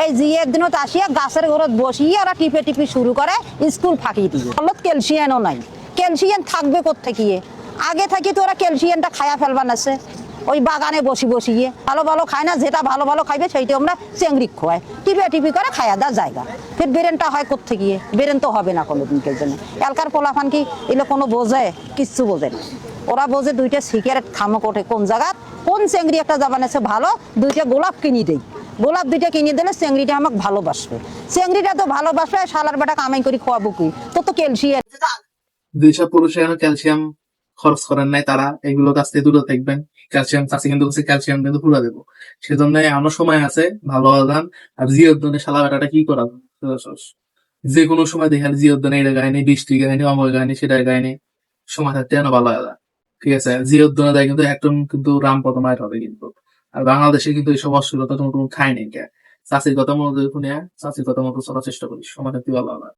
এই জিয়ের দিনত আসিয়া গাছের ঘরত বসিয়ে ওরা টিপে টিপে শুরু করে স্কুল ফাঁকি দিয়ে। ফলত ক্যালসিয়ামও নাই, ক্যালসিয়াম থাকবে কোত্থেকে? আগে থাকি তো ওরা ক্যালসিয়ামটা খায়া ফেলবার আছে ওই বাগানে বসিয়ে। ভালো ভালো খায় না, যেটা ভালো ভালো খাইবে সেইটা আমরা চেংড়ি খোয়াই, টিপে টিপি করে খায়া দেওয়ার জায়গা। ফের বেরেনটা হয় কোত্থেকে? বেরেন তো হবে না কোনো দিনকের জন্য। এলকার পোলাফান কি এগুলো কোনো বোঝে? কিচ্ছু বোঝে না। ওরা বোঝে দুইটা সিগারেট থামক ওঠে কোন জায়গা, কোন চেংড়ি একটা যাবান আছে ভালো, দুইটা গোলাপ কিনি দেই, গোলাপ দুইটা কিনে দিলে চেংড়িটা আমাকে ভালোবাসবে। চেংড়িটা তো ভালোবাসবে, শালার বেটা কামাই করে খোয়াবো কি? তো ক্যালসিয়াম। যেসব পুরুষের ক্যালসিয়াম খরচ করেন নাই তারা এগুলো কাছ থেকে দূরে থাকবেন। ক্যালসিয়াম চাষি কিন্তু ক্যালসিয়াম কিন্তু পুরা দেবো, সেজন্য এমন সময় আছে ভালো গান। আর জিওদ্দনে শালা বেটাটা কি করা, যে কোনো সময় দেখেন জিওদ্দনে এটা গায়নি, বৃষ্টি গায়নি, অমর গায়নি, সেটা গায়নি, সময় থাকতে যেন ভালো হয়। ঠিক আছে, জিওদ্দনে দেয় কিন্তু একদম কিন্তু রাম পদমায়ের হবে কিন্তু। আর বাংলাদেশে কিন্তু এইসব অশ্লীলতা তুমি খাই নাই কে। চাষির কথা মতো শুনে চাষির কথা মতো চলার চেষ্টা করি, সময় থাকতে ভালো হয়।